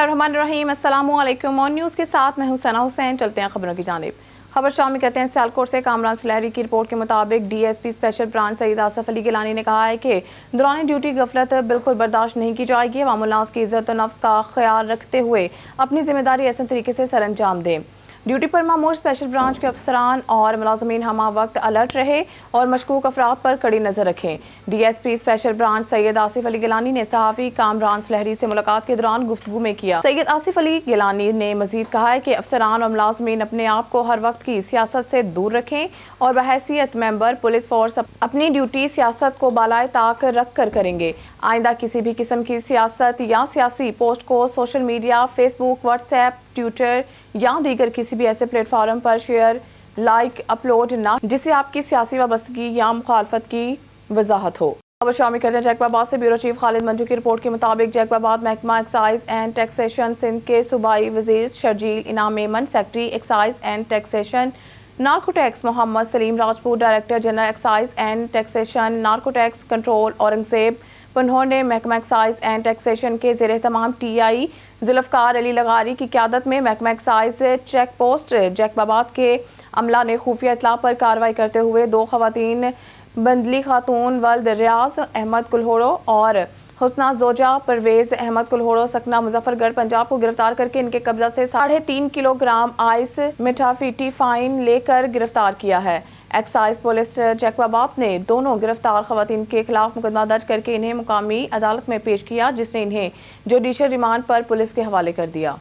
बिस्मिल्लाहिर्रहमानिर्रहीम। अस्सलामुअलैकुम। On news के साथ मैं हुसैना हुसैन। चलते हैं खबरों की जानिब। खबर शामिल करते हैं सियालकोट से। कामरान सुलहरी की रिपोर्ट के मुताबिक DSP special branch Saeed Asif Ali Gilani ने कहा है कि दौरान ड्यूटी गफलत बिल्कुल बर्दाश्त नहीं की जाएगी। अवामुन्नास की इज्जत और नफ्स का ख्याल रखते हुए अपनी जिम्मेदारी ऐसे तरीके से सर अंजाम दें। ड्यूटी पर मामूर स्पेशल ब्रांच के अफसरान और मुलाजमीन हमा वक्त अलर्ट रहे और मशकूक अफराद पर कड़ी नजर रखें। DSP special branch Syed Asif Ali Gilani ने सहाफ़ी कामरान सुलहरी से मुलाकात के दौरान गुफ्तगू में किया। सैयद आसिफ अली गिलानी ने मजीद कहा है कि अफसरान और मुलाजमीन अपने आप को हर वक्त की सियासत से दूर रखें और बहैसियत मेंबर पुलिस फोर्स अपनी ड्यूटी सियासत को बालाए ताक रख कर करेंगे। आइंदा किसी भी किस्म की सियासत या सियासी पोस्ट को social media, Facebook, WhatsApp, Twitter या दीगर किसी भी ऐसे प्लेटफॉर्म पर शेयर, लाइक, अपलोड ना जिससे आपकी सियासी वाबस्तगी या मुखालफत की वजाहत हो। खबर शामिल करते हैं जैकबाबाद से। ब्यूरो चीफ खालिद मंजू की रिपोर्ट के मुताबिक जैकबाबाद महकमा एक्साइज एंड टैक्सेशन सिंध के सूबाई वजीर Sharjeel Inam Memon, secretary excise and taxation narcotics Mohammad Saleem Rajput, director general excise and taxation narcotics control Aurangzeb पन्हों ने महकमा एक्साइज एंड टैक्सेशन के ज़ेर तमाम टीआई जुल्फ़कार अली लगारी की क़यादत में महकमा एक्साइज चेक पोस्ट जैकबाबाद के अमला ने खुफिया इत्तला पर कार्रवाई करते हुए 2 खवातीन बंदली खातून वल्द रियाज अहमद कुल्होड़ो और हुस्ना जोजा परवेज अहमद कुल्होड़ो सकना मुजफ्फरगढ़ पंजाब को गिरफ्तार करके इनके कब्जा से 3.5 किलोग्राम आइस मेटाफिटी फाइन लेकर गिरफ्तार किया है। एक्साइज पुलिस जैकबाबाद ने दोनों गिरफ्तार खवातीन के खिलाफ मुकदमा दर्ज करके इन्हें मुकामी अदालत में पेश किया, जिसने इन्हें जुडिशियल रिमांड पर पुलिस के हवाले कर दिया।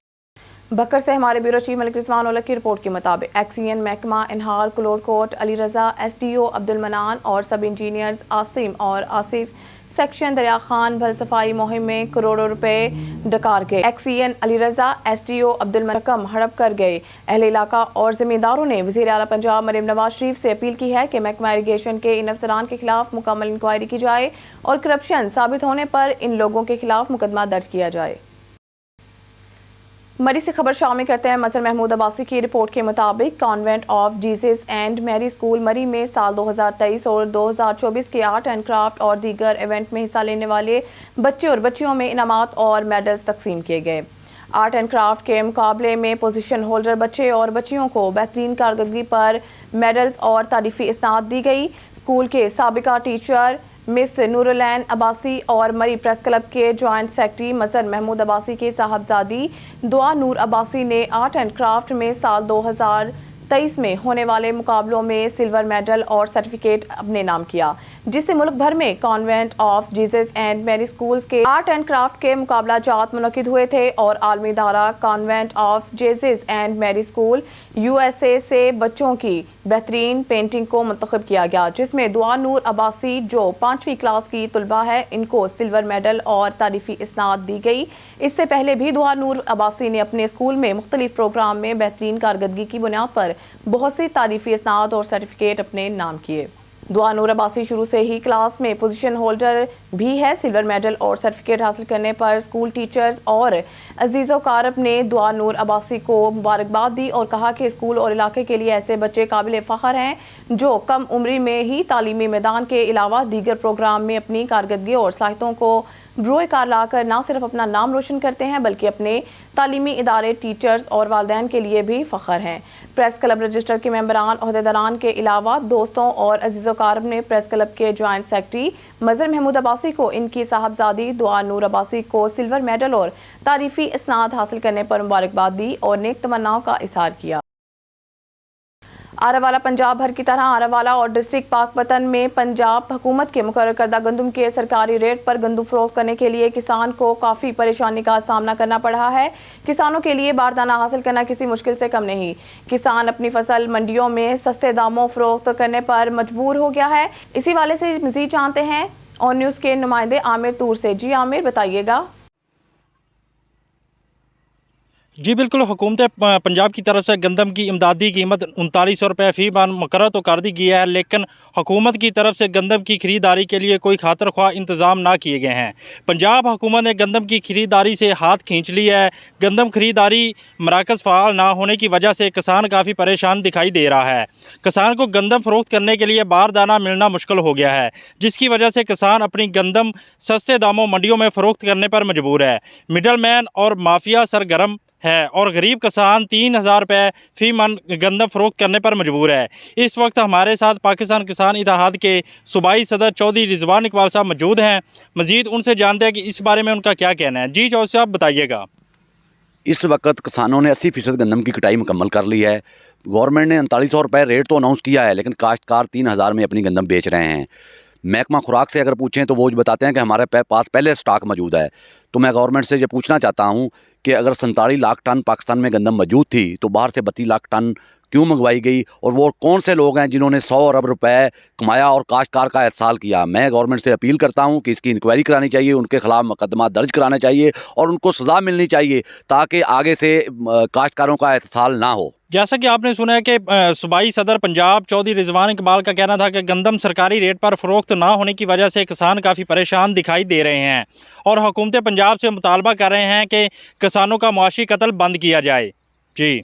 बकर से हमारे ब्यूरो चीफ मलिक रिजवान उलग की रिपोर्ट के मुताबिक एक्सीएन महकमा इनहाल कुलोरकोट अली रजा, एसडीओ अब्दुल मनान और सब इंजीनियर्स आसिम और आसिफ सेक्शन दरिया खान भल सफाई मुहिम में करोड़ों रुपए डकार गए। एक्सीएन अली रजा, एसडीओ अब्दुल मनान हड़प कर गए। अहले इलाका और जिम्मेदारों ने वज़ीर आला पंजाब मरीम नवाज शरीफ से अपील की है कि महकमा इरिगेशन के इन अफसरान के खिलाफ मुकम्मल इंक्वायरी की जाए और करप्शन साबित होने पर इन लोगों के खिलाफ मुकदमा दर्ज किया जाए। मरी से खबर शामिल करते हैं। मजहर महमूद अब्बासी की रिपोर्ट के मुताबिक convent of Jesus and Mary school Murree में साल 2023 और 2024 के आर्ट एंड क्राफ्ट और दीगर इवेंट में हिस्सा लेने वाले बच्चे और बच्चियों में इनामात और मेडल्स तकसीम किए गए। आर्ट एंड क्राफ्ट के मुकाबले में पोजीशन होल्डर बच्चे और बच्चियों को बेहतरीन कारकर्दगी पर मेडल्स और तारीफी इस्नाद दी गई। स्कूल के साबिका टीचर मिस नूरुलैन अब्बासी और मरी प्रेस क्लब के जॉइंट सेक्रेटरी मजहर महमूद अब्बासी की साहबजादी दुआ नूर अब्बासी ने आर्ट एंड क्राफ्ट में साल 2023 में होने वाले मुकाबलों में सिल्वर मेडल और सर्टिफिकेट अपने नाम किया, जिससे मुल्क भर में convent of Jesus and Mary schools के आर्ट एंड क्राफ्ट के मुकाबला जात मुनक्किद हुए थे और आलमी इदारा convent of Jesus and Mary school USA से बच्चों की बेहतरीन पेंटिंग को मुंतखब किया गया, जिसमें दुआ नूर अब्बासी जो 5वीं क्लास की तुलबा है, इनको सिल्वर मेडल और तारीफी इस्नाद दी गई। इससे पहले भी दुआ नूर अब्बासी ने अपने स्कूल में मुख्तलिफ प्रोग्राम में बेहतरीन कारकर्दगी की बुनियाद पर बहुत सी तारीफी इस्नाद और सर्टिफिकेट अपने नाम किए। दुआ नूर अब्बासी शुरू से ही क्लास में पोजीशन होल्डर भी है। सिल्वर मेडल और सर्टिफिकेट हासिल करने पर स्कूल टीचर्स और अजीज़ो कारब ने दुआ नूर अब्बासी को मुबारकबाद दी और कहा कि स्कूल और इलाके के लिए ऐसे बच्चे काबिल फ़ख्र हैं जो कम उम्री में ही तालीमी मैदान के अलावा दीगर प्रोग्राम में अपनी कारकर्दगी और सलाहियतों को बरोए कार लाकर न सिर्फ अपना नाम रोशन करते हैं बल्कि अपने तालीमी इदारे, टीचर्स और वालिदैन के लिए भी फ़ख्र हैं। प्रेस क्लब रजिस्टर के मेंबरान ओहदेदारान के अलावा दोस्तों और अजीज़ो कारब ने प्रेस क्लब के जॉइंट सेक्रेटरी मजहर महमूद अब्बासी को इनकी साहबजादी दुआ नूर अब्बासी को सिल्वर मेडल और तारीफी इस्नाद हासिल करने पर मुबारकबाद दी और नेक तमन्नाओं का इज़हार किया। आरावाला पंजाब भर की तरह आरावाला और डिस्ट्रिक्ट पाकपतन में पंजाब हुकूमत के मुकर्रर करदा गंदम के सरकारी रेट पर गंदम फरोख्त करने के लिए किसान को काफ़ी परेशानी का सामना करना पड़ रहा है। किसानों के लिए बारदाना हासिल करना किसी मुश्किल से कम नहीं। किसान अपनी फसल मंडियों में सस्ते दामों फरोख्त करने पर मजबूर हो गया है। इसी वाले से मज़ीद जानते हैं ऑन न्यूज़ के नुमाइंदे आमिर तूर से। जी आमिर, बताइएगा। जी बिल्कुल, हुकूमत पंजाब की तरफ से गंदम की इमदादी कीमत 3900 रुपये फ़ी मन मुकर्रर तो कर दी गई है, लेकिन हुकूमत की तरफ से गंदम की ख़रीदारी के लिए कोई खातर ख्वाह इंतज़ाम ना किए गए हैं। पंजाब हुकूमत ने गंदम की ख़रीदारी से हाथ खींच लिया है। गंदम ख़रीदारी मराकज़ फ़ाल ना होने की वजह से किसान काफ़ी परेशान दिखाई दे रहा है। किसान को गंदम फ़रोख्त करने के लिए बारदाना मिलना मुश्किल हो गया है, जिसकी वजह से किसान अपनी गंदम सस्ते दामों मंडियों में फ़रोख्त करने पर मजबूर है। मिडल मैन और माफिया सरगर्म है और गरीब किसान 3000 रुपये फ़ी मन गंदम फ़रोख्त करने पर मजबूर है। इस वक्त हमारे साथ पाकिस्तान किसान इत्तेहाद के सूबाई सदर चौधरी रिजवान इकबाल साहब मौजूद हैं। मज़ीद उनसे जानते हैं कि इस बारे में उनका क्या कहना है। जी चौधरी साहब बताइएगा। इस वक्त किसानों ने 80% गंदम की कटाई मुकम्मल कर ली है। गवर्नमेंट ने 3900 रुपये रेट तो अनाउंस किया है, लेकिन काश्तकार 3000 में अपनी गंदम बेच रहे हैं। महकमा खुराक से अगर पूछें तो वो बताते हैं कि हमारे पास पहले स्टॉक मौजूद है। तो मैं गवर्नमेंट से ये पूछना चाहता हूँ कि अगर 47 लाख टन पाकिस्तान में गंदम मौजूद थी तो बाहर से 32 लाख टन क्यों मंगवाई गई, और वो कौन से लोग हैं जिन्होंने 100 अरब रुपए कमाया और काश्तकार का एहसाल किया। मैं गवर्नमेंट से अपील करता हूँ कि इसकी इंक्वायरी करानी चाहिए, उनके खिलाफ मुकदमा दर्ज कराना चाहिए और उनको सज़ा मिलनी चाहिए ताकि आगे से काश्तकारों का एहसाल ना हो। जैसा कि आपने सुना है कि सूबाई सदर पंजाब चौधरी रिजवान इकबाल का कहना था कि गंदम सरकारी रेट पर फ़रोख्त ना होने की वजह से किसान काफ़ी परेशान दिखाई दे रहे हैं और हुकूमत पंजाब से मुतालबा कर रहे हैं कि किसानों का मुआशी कत्ल बंद किया जाए। जी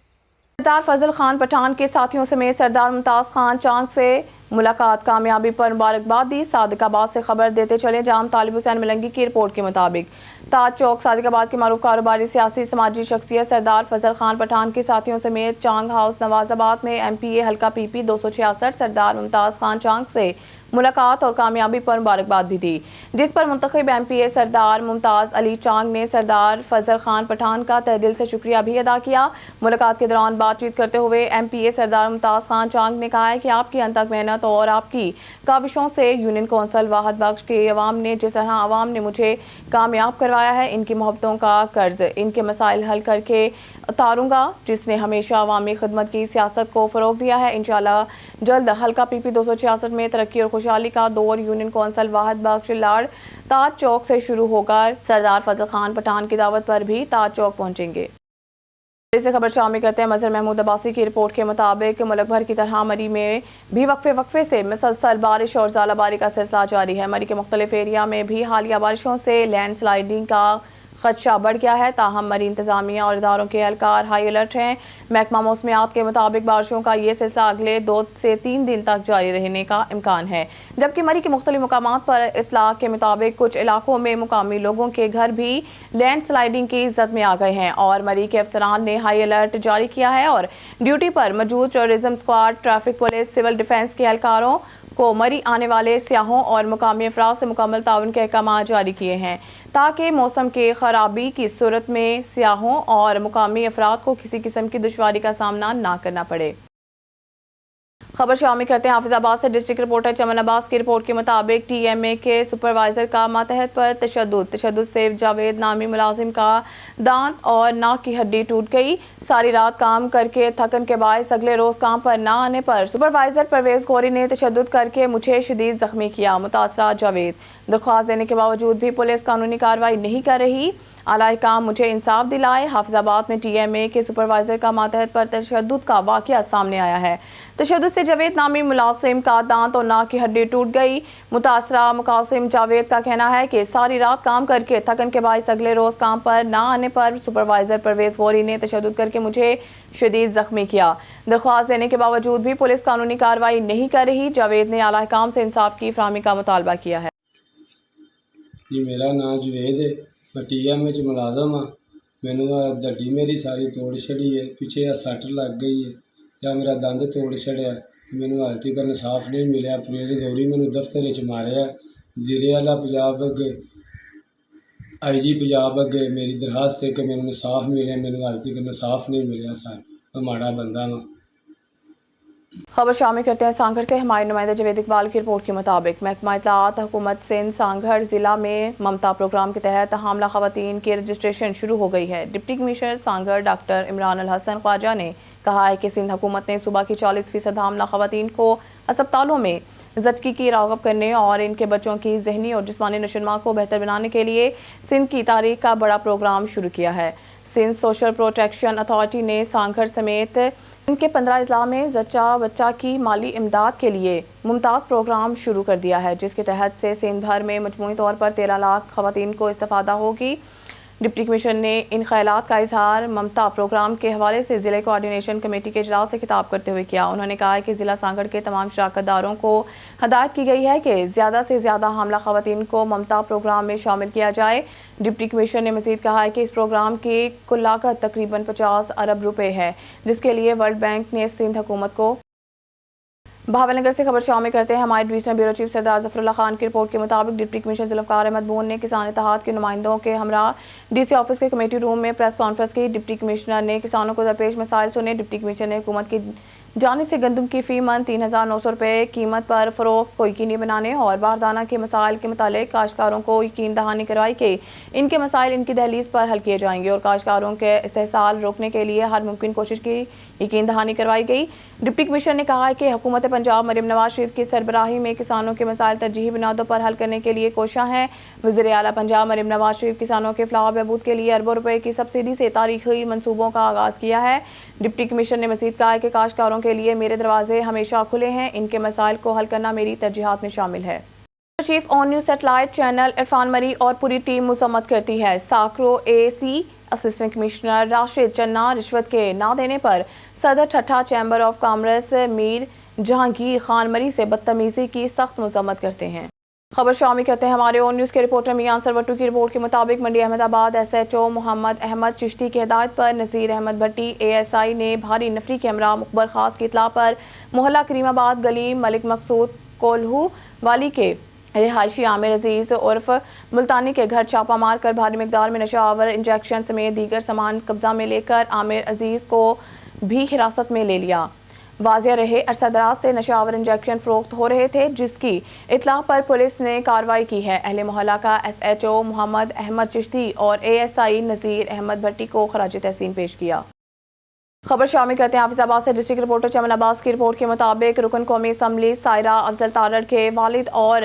सरदार फजल खान पठान के साथियों समेत सरदार मुमताज़ खान चांग से मुलाकात, कामयाबी पर मुबारकबाद दी। सादिकाबाद से खबर देते चले जाम तालिब हुसैन मलंगी की रिपोर्ट के मुताबिक ताज चौक सादिकाबाद के मारूफ कारोबारी सियासी समाजी शख्सियत सरदार फजल खान पठान के साथियों समेत चांग हाउस नवाजाबाद में MPA हल्का PP 266 सरदार मुमताज़ खान चांग से मुलाकात और कामयाबी पर मुबारकबाद भी दी, जिस पर मुंतखब MPA सरदार मुमताज़ अली चांग ने सरदार फजल खान पठान का तहे दिल से शुक्रिया भी अदा किया। मुलाकात के दौरान बातचीत करते हुए MPA सरदार मुमताज़ खान चांग ने कहा है कि आपकी अनथक मेहनत और आपकी काविशों से यूनियन कौंसल वाहद बख्श के अवाम ने जिस तरह अवाम ने मुझे कामयाब करवाया है, इनकी मोहब्बतों का कर्ज इनके मसाइल हल करके उतारूंगा, जिसने हमेशा अवामी खिदमत की सियासत को फ़रोग दिया है। इंशाअल्लाह जल्द हल्का PP 266 में तरक्की और खुशहाली का दौर यूनियन कौंसल वाहद बख्श लाड़ ताज चौक से शुरू होकर सरदार फजल खान पठान की दावत पर भी ताज चौक पहुंचेंगे। इसे खबर शामिल करते हैं मजहर महमूद अब्बासी की रिपोर्ट के मुताबिक मुल्क भर की तरह मरी में भी वक्फे से मुसलसल बारिश और ज़ालाबारी का सिलसिला जारी है। मरी के मुख्तलिफ एरिया में भी हालिया बारिशों से लैंड स्लाइडिंग का खदशा बढ़ गया है। ताहम मरी इंतजामिया और इदारों के एहलकार हाई अलर्ट हैं। महकमा मौसमियात के मुताबिक बारिशों का ये सिलसिला अगले 2 से 3 दिन तक जारी रहने का इम्कान है, जबकि मरी के मुख्तलिफ मुकामात पर इतलाक के मुताबिक कुछ इलाकों में मुकामी लोगों के घर भी लैंड स्लाइडिंग की इज्जत में आ गए हैं और मरी के अफसरान ने हाई अलर्ट जारी किया है और ड्यूटी पर मौजूद terrorism squad, traffic police, civil defence के एहलकारों को मरी आने वाले सियाहों और मुकामी अफराद से मुकम्मल ताउन के अहकाम जारी किए हैं ताकि मौसम के खराबी की सूरत में सियाहों और मुकामी अफराद को किसी किस्म की दुश्वारी का सामना ना करना पड़े। खबर शामिल करते हैं हाफिजाबाद से। डिस्ट्रिक्ट रिपोर्टर चमन अब्बास की रिपोर्ट के मुताबिक TMA के सुपरवाइजर का मातहत पर तशद्दुद से जावेद नामी मुलाजिम का दांत और नाक की हड्डी टूट गई। सारी रात काम करके थकन के बायस अगले रोज काम पर ना आने पर सुपरवाइजर परवेज गौरी ने तशद्दुद करके मुझे शदीद जख्मी किया। मुतासरा जावेद दरख्वास्त देने के बावजूद भी पुलिस कानूनी कार्रवाई नहीं कर रही। आला काम मुझे इंसाफ दिलाए। हाफिजाबाद में TMA के सुपरवाइजर का मातहत पर तशद्दुद का वाकया सामने आया है। तशद्दुद से जावेद नामी मुलाजिम का दांत और नाक की हड्डी टूट गई। मुतासरा मुकासिम जावेद का कहना है कि सारी रात काम करके थकन के बायस अगले रोज काम पर ना आने पर सुपरवाइजर परवेज गौरी ने तशद्दुद करके मुझे शदीद जख्मी किया। दरख्वास्त देने के बावजूद भी पुलिस कानूनी कार्रवाई नहीं कर रही। जावेद ने आला काम से इंसाफ की फराहमी का मुतालबा किया है। जी मेरा नाम जावेद है, मैं TMA च मुलाजम हाँ। मैनू हड्डी मेरी सारी तोड़ छड़ी है, पिछे सट लग गई है तो मेरा दंद तोड़ छड़िया। मैनू हाल तक इंसाफ नहीं मिले। परवेज गौरी मैनू दफ्तर च मारिया। वज़ीर आला पंजाब अगे, IG पंजाब अगे मेरी दरखास्त है कि मैनू इंसाफ मिले। मैनू हाल तक इंसाफ नहीं मिले। सर मैं माड़ा बंदा हाँ। खबर शामिल करते हैं सांगढ़ से। हमारे नुमाइंदा जावेद इकबाल की रिपोर्ट के मुताबिक महकमा इत्तलात हुकूमत सिंध सांगढ़ जिला में ममता प्रोग्राम के तहत हामला खवातीन की रजिस्ट्रेशन शुरू हो गई है। Deputy commissioner Sanghar doctor Imran al Hassan Khawaja ने कहा है कि सिंध हुकूमत ने सूबा की 40% हामला खवातीन को अस्पतालों में ज़चगी की राग़ब करने और इनके बच्चों की ज़हनी और जिस्मानी नशोनुमा को बेहतर बनाने के लिए सिंध की तारीख का बड़ा प्रोग्राम शुरू किया है। सिंध सोशल प्रोटेक्शन अथॉरिटी ने सांघर समेत इनके 15 अजला में जच्चा बच्चा की माली इमदाद के लिए मुमताज़ प्रोग्राम शुरू कर दिया है, जिसके तहत से सिंध भर में मजमूई तौर पर 13 लाख ख़वातीन को इस्तिफ़ादा होगी। डिप्टी कमिश्नर ने इन ख्यालात का इजहार ममता प्रोग्राम के हवाले से ज़िले कोऑर्डिनेशन कमेटी के इजलास से खिताब करते हुए किया। उन्होंने कहा कि ज़िला सांगड़ के तमाम शराकतदारों को हदायत की गई है कि ज़्यादा से ज़्यादा हामला ख़वातीन को ममता प्रोग्राम में शामिल किया जाए। डिप्टी कमिश्नर ने मज़ीद कहा है कि इस प्रोग्राम की कुल लागत तकरीबन 50 अरब रुपए है, जिसके लिए वर्ल्ड बैंक ने सिंध हुकूमत को। भावलनगर से खबर शामिल करते हैं। हमारे डिवीजनल ब्यूरो चीफ सरदार जफरुल्लाह खान की रिपोर्ट के मुताबिक डिप्टी कमिश्नर जुल्फ़कार अहमद बून ने किसान इत्तेहाद के नुमाइंदों के हमरा डीसी ऑफिस के कमेटी रूम में प्रेस कॉन्फ्रेंस की। डिप्टी कमिश्नर ने किसानों को दरपेश मसाइल सुने। डिप्टी कमिश्नर ने हुकूमत की जानिब से गंदम की फी मन 3,900 रुपये कीमत पर फ़रोख्त को यकीनी बनाने और बारदाना के मसाइल के मुतालिक काश्तकारों को यकीन दहानी करवाई कि इनके मसाइल इनकी दहलीज पर हल किए जाएंगे और काश्तकारों के इस्तेहसाल रोकने के लिए हर मुमकिन कोशिश की यकीन दहानी करवाई गई। डिप्टी कमिश्नर ने कहा है कि हुकूमत पंजाब मरीम नवाज शरीफ की सरबराही में किसानों के मसाइल तरजीही बुनियादों पर हल करने के लिए कोशां हैं। वज़ीर आला पंजाब मरीम नवाज शरीफ किसानों के फलाह बहबूद के लिए अरबों रुपए की सब्सिडी से तारीखी मनसूबों का आगाज़ किया है। डिप्टी कमिश्नर ने मज़ीद कहा है कि काश्तकारों के लिए मेरे दरवाजे हमेशा खुले हैं, इनके मसाइल को हल करना मेरी तरजीहात में शामिल है। Chief on news satellite channel Irfan मरी और पूरी टीम मजम्मत करती है। साकरो एसी असिस्टेंट कमिश्नर राशिद चन्ना रिश्वत के ना देने पर सदर ठट्ठा chamber of commerce Mir Jahangir Khan मरी से बदतमीजी की सख्त मजम्मत करते हैं। खबर शामिल करते हैं हमारे ऑन न्यूज़ के रिपोर्टर मियां सरवटू की रिपोर्ट के मुताबिक मंडी अहमदाबाद SHO मोहम्मद अहमद चिश्ती की हिदायत पर नज़ीर अहमद भट्टी ASI ने भारी नफरी के हमरा मुखबर खास की इतला पर मोहल्ला करीमाबाद गली मलिक मकसूद कोल्हू वाली के रिहायशी आमिर अजीज़ उर्फ मुल्तानी के घर छापा मार कर भारी मिकदार में नशा आवर इंजेक्शन समेत दीगर सामान कब्जा में लेकर आमिर अजीज़ को भी हिरासत में ले लिया। वाज़िया रहे अरसा दराज से नशा आवर इंजेक्शन फरोख्त हो रहे थे, जिसकी इतला पर पुलिस ने कार्रवाई की है। अहले मोहल्ला का SHO मोहम्मद अहमद चिश्ती और ASI नज़ीर अहमद भट्टी को खराज तहसीन पेश किया। खबर शामिल करते हैं हाफिजाबाद से। डिस्ट्रिक्ट रिपोर्टर चमन अब्बास की रिपोर्ट के मुताबिक रुकन कौमी असम्बली सायरा अफजल तारड़ के वालिद और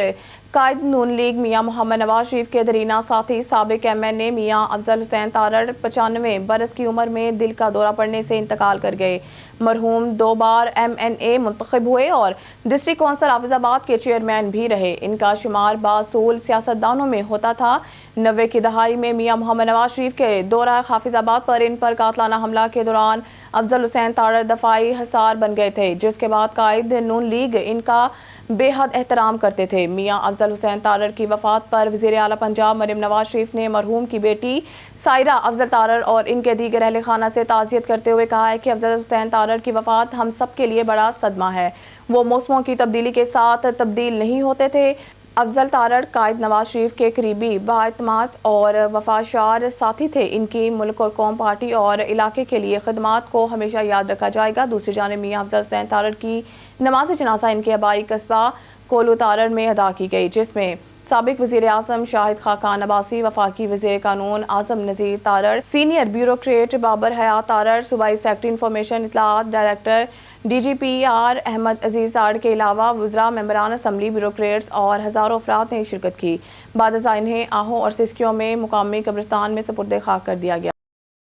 कायद नून लीग मियां मोहम्मद नवाज शरीफ के दरीना साथी साबिक MNA मियां अफजल हुसैन तारड़ 95 बरस की उम्र में दिल का दौरा पड़ने से इंतकाल कर गए। मरहूम 2 बार MNA मुंतखब हुए और डिस्ट्रिक्ट कौंसिल हाफिजाबाद के चेयरमैन भी रहे। इनका शुमार बासूल सियासतदानों में होता था। 90 की दहाई में मियां मोहम्मद नवाज शरीफ के दौरा हाफिजाबाद पर इन पर कातलाना हमला के दौरान अफजल हुसैन तारड़ दफाई हसार बन गए थे, जिसके बाद कायद नून लीग इनका बेहद एहतराम करते थे। मियां अफजल हुसैन तारड़ की वफात पर वज़ीर आला पंजाब मरीम नवाज शरीफ ने मरहूम की बेटी सायरा अफजल तारड़ और इनके दीगर अहले खाना से ताज़ियत करते हुए कहा है कि अफजल हुसैन तारड़ की वफात हम सब के लिए बड़ा सदमा है। वो मौसमों की तब्दीली के साथ तब्दील नहीं होते थे। अफजल तारड़ कायद नवाज शरीफ के करीबी बाएतमाद और वफादार साथी थे। इनकी मुल्क और कौम, पार्टी और इलाके के लिए खदमात को हमेशा याद रखा जाएगा। दूसरी जानिब मियां अफजल हुसैन तारड़ की नमाज जनाजा इनके आबाई कस्बा कोलू तारड़ में अदा की गई, जिसमें साबिक वज़ीर आज़म शाहिद खाकान अब्बासी, वफाकी वज़ीर कानून आज़म नज़ीर तारड़, सीनियर ब्यूरोक्रेट बाबर हयात तारड़, सूबाई सेक्रेटरी इंफॉर्मेशन इत्तलात डायरेक्टर DGPR अहमद अजीज़ तारड़ के अलावा वज़रा, मेंबरान असम्बली, ब्यूरोक्रेट्स और हज़ारों अफराद ने शिरकत की। बाद इन्हें आहों और सिस्कियों में मुकामी कब्रिस्तान में सुपुर्द खाक कर दिया गया।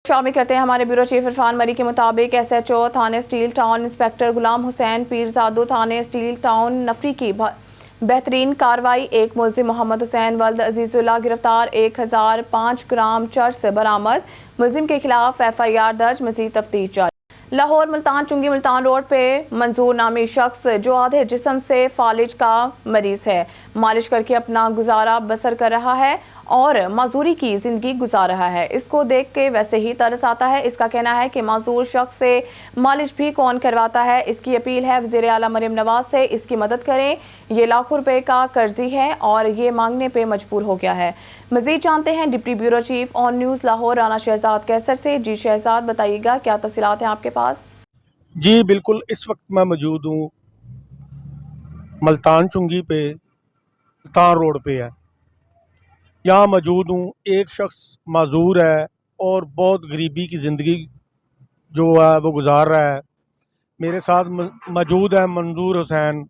शामिल करते हैं हमारे ब्यूरो चीफ इरफान मरी के मुताबिक SHO थाने steel town inspector Ghulam Hussain पीरजादू थाने स्टील टाउन नफरी की बेहतरीन कार्रवाई। एक मुलजिम मोहम्मद हुसैन वल्द अजीजुल्लाह गिरफ्तार। 1005 ग्राम चर्स बरामद। मुलजिम के खिलाफ FIR दर्ज। मजीद तफ्तीश जारी। लाहौर मुल्तान चुंगी मुल्तान रोड पे मंजूर नामी शख्स जो आधे जिस्म से फालिज का मरीज है, मालिश करके अपना गुजारा बसर कर रहा है और माजूरी की जिंदगी गुजार रहा है। इसको देख के वैसे ही तरस आता है। इसका कहना है कि माजूर शख्स से मालिश भी कौन करवाता है। इसकी अपील है वज़ीर आला मरीम नवाज से इसकी मदद करें। ये लाखों रुपए का कर्जी है और ये मांगने पे मजबूर हो गया है। मजीद जानते हैं deputy bureau chief on news Lahore Rana Shahzad Qaiser से। जी शहजाद, बताइएगा क्या तफसीलात हैं आपके पास? जी बिल्कुल, इस वक्त मैं मौजूद हूँ मुल्तान चुंगी पे, मुल्तान रोड पे है, यहाँ मौजूद हूँ। एक शख्स माजूर है और बहुत गरीबी की ज़िंदगी जो है वो गुजार रहा है। मेरे साथ मौजूद है मंजूर हुसैन,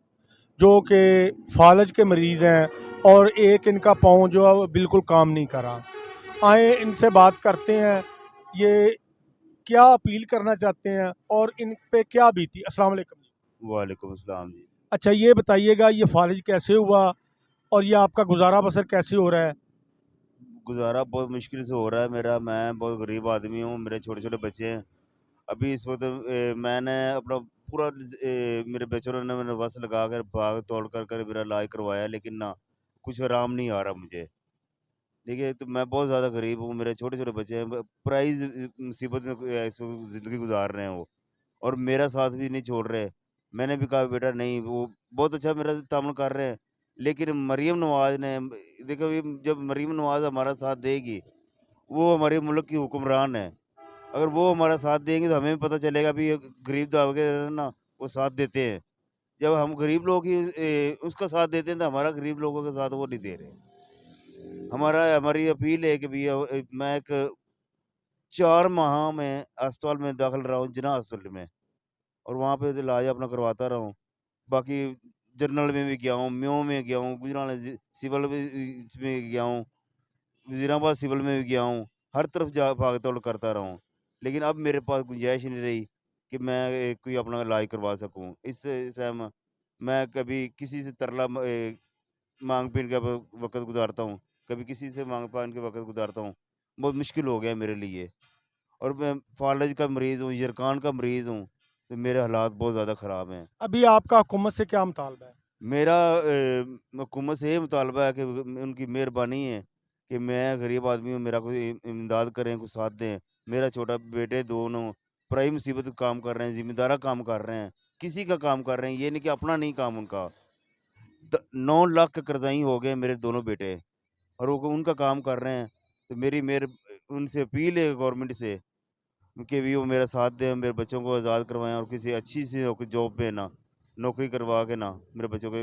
जो कि फालज के मरीज़ हैं और एक इनका पाँव जो है वो बिल्कुल काम नहीं कर रहा। आए इनसे बात करते हैं। یہ کیا अपील करना चाहते हैं और इन पे क्या बीती। अस्सलाम वालेकुम। वालेकुम अस्सलाम जी। अच्छा ये बताइएगा ये फालिज कैसे हुआ और ये आपका गुजारा बसर कैसे हो रहा है। गुजारा बहुत मुश्किल से हो रहा है मेरा, मैं बहुत गरीब आदमी हूँ, मेरे छोटे छोटे बच्चे हैं। अभी इस वक्त मैंने अपना पूरा मेरे बेचारों ने मैंने बस लगा कर भाग तोड़ कर मेरा इलाज करवाया, लेकिन ना कुछ आराम नहीं आ रहा मुझे। देखिए तो मैं बहुत ज़्यादा गरीब हूँ, मेरे छोटे छोटे बच्चे हैं, प्राइज मुसीबत में इस वक्त ज़िंदगी गुजार रहे हैं वो, और मेरा साथ भी नहीं छोड़ रहे। मैंने भी कहा बेटा नहीं, वो बहुत अच्छा मेरा तामन कर रहे हैं, लेकिन मरीम नवाज़ ने, देखो ये जब मरीम नवाज़ हमारा साथ देगी, वो हमारे मुल्क की हुक्मरान है, अगर वो हमारा साथ देंगे तो हमें भी पता चलेगा भी ये गरीब दबके ना वो साथ देते हैं। जब हम गरीब लोग ही उसका साथ देते हैं तो हमारा गरीब लोगों का साथ वो नहीं दे रहे। हमारी अपील है कि भैया मैं एक 4 माह में अस्पताल में दाखिल रहा हूँ, जिना हॉस्पिटल में, और वहाँ पे इलाज अपना करवाता रहा हूँ। बाकी जनरल में भी गया हूँ, म्यों में गया हूँ, गुजरात सिविल में गया हूँ, वज़ीराबाद सिविल में भी गया हूँ, हर तरफ जा भाग दौड़ करता रहा हूँ, लेकिन अब मेरे पास गुंजाइश नहीं रही कि मैं कोई अपना इलाज करवा सकूँ। इस टाइम मैं कभी किसी से तरला मांग पीन का वक्त गुजारता हूँ, कभी किसी से मांग पान के वक्त गुजारता हूँ। बहुत मुश्किल हो गया है मेरे लिए, और मैं फालज का मरीज़ हूँ, यरकान का मरीज़ हूँ, तो मेरे हालात बहुत ज़्यादा ख़राब हैं। अभी आपका हुकूमत से क्या मुतालबा है। मेरा हुकूमत से ये मुतालबा है कि उनकी मेहरबानी है कि मैं गरीब आदमी हूँ, मेरा कोई इमदाद करें, कुछ साथ दें। मेरा छोटा बेटे दोनों प्राइम मुसीबत काम कर रहे हैं, ज़िम्मेदारा काम कर रहे हैं, किसी का काम कर रहे हैं, ये नहीं कि अपना नहीं काम उनका। 9 लाख के कर्ज़ाई हो गए मेरे दोनों बेटे, और वो उनका काम कर रहे हैं। तो मेरी उनसे अपील है गवर्नमेंट से कि भी वो मेरा साथ दें, मेरे बच्चों को आज़ाद करवाएं, और किसी अच्छी सी जॉब पे ना नौकरी करवा के ना मेरे बच्चों को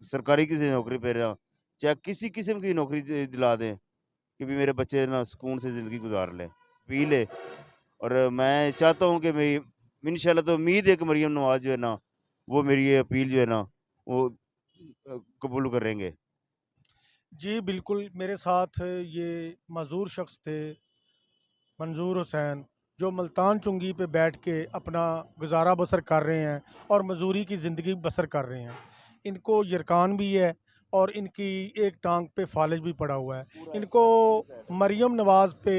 सरकारी किसी नौकरी पे ना, चाहे किसी किस्म की नौकरी दिला दें कि भी मेरे बच्चे ना सुकून से ज़िंदगी गुजार लें। अपील है, और मैं चाहता हूँ कि मैं इंशाल्लाह, तो उम्मीद है कि मरीम नवाज़ जो है ना, वो मेरी ये अपील जो है ना वो कबूल करेंगे। जी बिल्कुल, मेरे साथ ये मज़दूर शख्स थे मंजूर हुसैन, जो मुल्तान चुंगी पे बैठ के अपना गुजारा बसर कर रहे हैं और मजदूरी की ज़िंदगी बसर कर रहे हैं। इनको यरकान भी है और इनकी एक टांग पे फालिज भी पड़ा हुआ है। इनको मरीम नवाज़ पे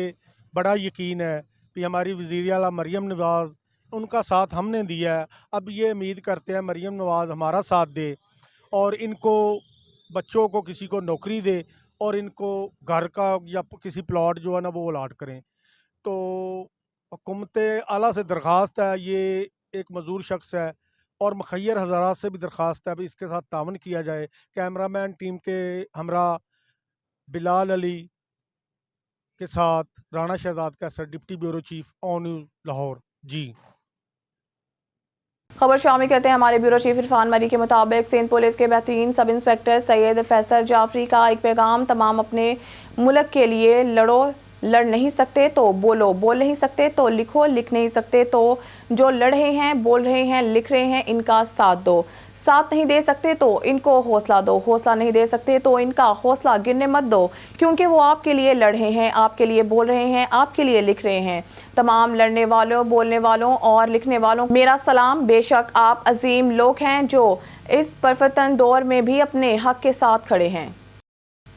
बड़ा यकीन है कि हमारी वज़ीर आला मरीम नवाज़, उनका साथ हमने दिया है, अब ये उम्मीद करते हैं मरीम नवाज़ हमारा साथ दे और इनको बच्चों को किसी को नौकरी दे और इनको घर का या किसी प्लॉट जो है ना वो अलाट करें। तो हुकूमत आला से दरख्वास्त है, ये एक मज़दूर शख्स है और मुखय्यर हज़रात से भी दरख्वास्त है, अभी इसके साथ तावन किया जाए। कैमरामैन टीम के हमरा बिलाल अली के साथ Rana Shahzad Qaiser, deputy bureau chief, on news Lahore. जी खबर शामिल कहते हैं हमारे ब्यूरो चीफ इरफान मरी के मुताबिक सिंध पुलिस के बेहतरीन सब इंस्पेक्टर सैयद फैसल जाफरी का एक पैगाम तमाम अपने मुल्क के लिए लड़ो, लड़ नहीं सकते तो बोलो, बोल नहीं सकते तो लिखो, लिख नहीं सकते तो जो लड़ रहे हैं, बोल रहे हैं, लिख रहे हैं, इनका साथ दो। साथ नहीं दे सकते तो इनको हौसला दो, हौसला नहीं दे सकते तो इनका हौसला गिरने मत दो, क्योंकि वो आपके लिए लड़ रहे हैं, आपके लिए बोल रहे हैं, आपके लिए लिख रहे हैं। तमाम लड़ने वालों, बोलने वालों और लिखने वालों मेरा सलाम। बेशक आप अजीम लोग हैं जो इस परफतन दौर में भी अपने हक के साथ खड़े हैं।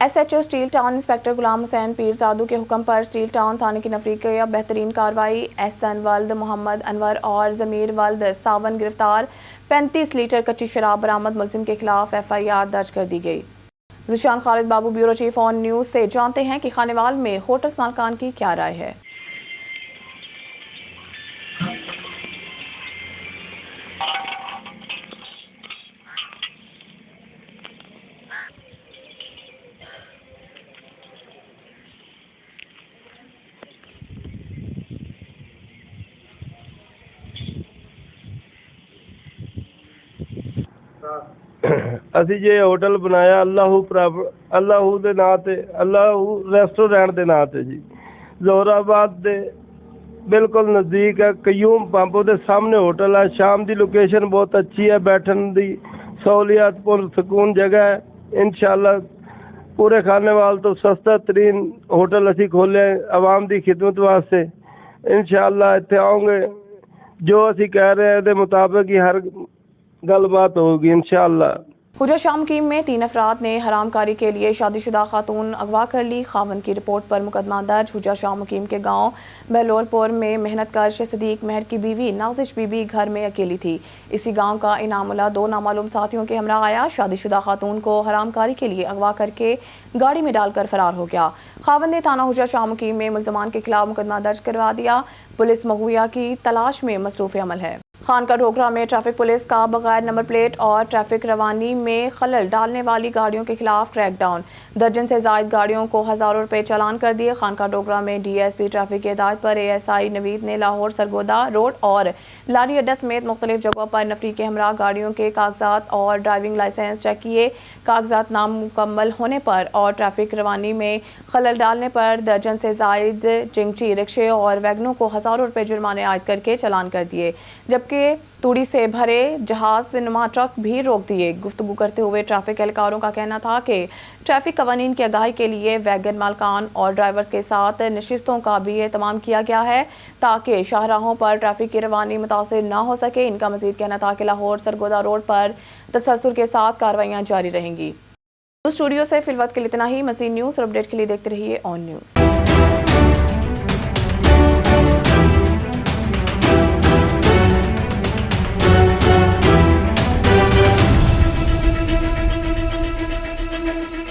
SHO steel town inspector Ghulam Hussain पीरजादू के हुक्म पर स्टील टाउन थाने की नफरी की बेहतरीन कार्रवाई। एहसन वल्द, मोहम्मद अनवर और ज़मीर वल्द सावन गिरफ्तार। 35 लीटर कच्ची शराब बरामद। मुलजिम के खिलाफ FIR दर्ज कर दी गई। ज़िशान खालिद बाबू, ब्यूरो चीफ, ऑन न्यूज़ से जानते हैं कि खानेवाल में होटल्स मालकान की क्या राय है। ਅਸੀਂ ਜੇ ਹੋਟਲ ਬਣਾਇਆ ਅੱਲਾਹੂ ਦੇ ਨਾਂ ਤੇ, ਅੱਲਾਹੂ ਰੈਸਟੋਰੈਂਟ ਦੇ ਨਾਂ ਤੇ ਜੀ, ਜ਼ੋਰਾਬਾਦ ਦੇ ਬਿਲਕੁਲ ਨਜ਼ਦੀਕ ਹੈ, ਕਯੂਮ ਪੰਪ ਦੇ ਸਾਹਮਣੇ ਹੋਟਲ ਹੈ। ਸ਼ਾਮ ਦੀ ਲੋਕੇਸ਼ਨ ਬਹੁਤ ਅੱਛੀ ਹੈ, ਬੈਠਣ ਦੀ ਸਹੂਲੀਅਤ, ਪੁਰਸਕੂਨ ਜਗ੍ਹਾ ਹੈ। ਇਨਸ਼ਾਅੱਲਾ ਪੂਰੇ ਖਾਨੇਵਾਲ ਤੋਂ ਸਸਤਾ ਤਰੀਨ ਹੋਟਲ ਅਸੀਂ ਖੋਲ੍ਹਿਆ ਆਵਾਮ ਦੀ ਖਿਦਮਤ ਵਾਸਤੇ। ਇਨਸ਼ਾਅੱਲਾ ਇੱਥੇ ਆਉਂਗੇ, ਜੋ ਅਸੀਂ ਕਹਿ ਰਹੇ ਹਾਂ ਇਹਦੇ ਮੁਤਾਬਕ ਹੀ ਹਰ ਗੱਲਬਾਤ ਹੋगी इनशाअल्लाह। हुजा शाह मुकीम में 3 अफराद ने हरामकारी के लिए शादीशुदा खातून अगवा कर ली। खावन की रिपोर्ट पर मुकदमा दर्ज। हुजा शाह मुकीम के गांव बहलोलपुर में मेहनत कश सदीक महर की बीवी नाजिश बीबी घर में अकेली थी। इसी गांव का इनामुल्ला 2 नामालूम साथियों के हमरा आया। शादीशुदा खातून को हरामकारी के लिए अगवा करके गाड़ी में डालकर फरार हो गया। खावन ने थाना हुजा शाह मुकीम में मुल्जमान के खिलाफ मुकदमा दर्ज करवा दिया। पुलिस मगविया की तलाश में मसरूफ अमल है। खानका ढोकरा में ट्रैफिक पुलिस का बगैर नंबर प्लेट और ट्रैफिक रवानी में खलल डालने वाली गाड़ियों के खिलाफ क्रैकडाउन। दर्जन से जायद गाड़ियों को हजारों रुपए चालान कर दिए। खानका ढोकरा में डीएसपी ट्रैफिक की हिदायत पर एएसआई नवीद ने लाहौर सरगोदा रोड और लारी अड्डा समेत मुख्तलिफ जगहों पर नफरी के हमरा गाड़ियों के कागजात और ड्राइविंग लाइसेंस चेक किए। कागजात नामुकम्मल होने पर और ट्रैफिक रवानी में खलल डालने पर दर्जन से जायद जिंगची रिक्शे और वैगनों को हजारों रुपए जुर्माने आयद करके चालान कर दिए, जबकि तूड़ी से भरे जहाज नुमा ट्रक भी रोक दिए। गुफ्तगू करते हुए ट्रैफिक एहलकारों का कहना था कि ट्रैफिक कवानीन की आगाही के लिए वैगन मालकान और ड्राइवर्स के साथ नशिस्तों का भी एहतमाम किया गया है ताकि शाहराहों पर ट्रैफिक की रवानी मुतासिर न हो सके। इनका मजीद कहना था कि लाहौर सरगोदा रोड पर तसलसल के साथ कार्रवाइयाँ जारी रहेंगी। स्टूडियो से फिलवक्त के लिए इतना ही। मज़ीद न्यूज़ और अपडेट के लिए देखते रहिए ऑन न्यूज़।